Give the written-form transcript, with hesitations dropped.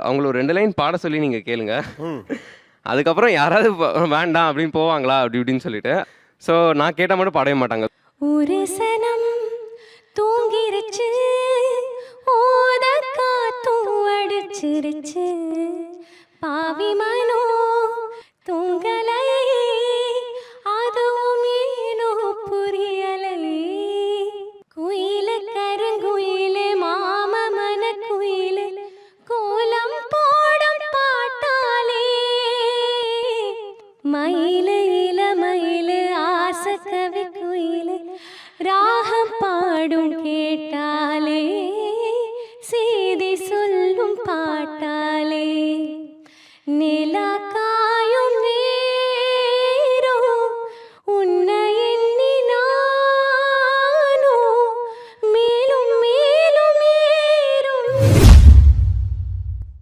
அவங்கள ஒரு 2 லைன் பாட சொல்லி நீங்க கேளுங்க. ம். அதுக்கப்புறம் யாராவது வேண்டாம் அப்படின்னு போவாங்களா அப்படி இப்படின்னு சொல்லிட்டு. ஸோ நான் கேட்டால் மட்டும் பாடவே மாட்டாங்க. ஒரு சனம் தூங்கிருச்சு, ஓத காத்தும் அடிச்சிருச்சு, பாவி மனோ தூங்க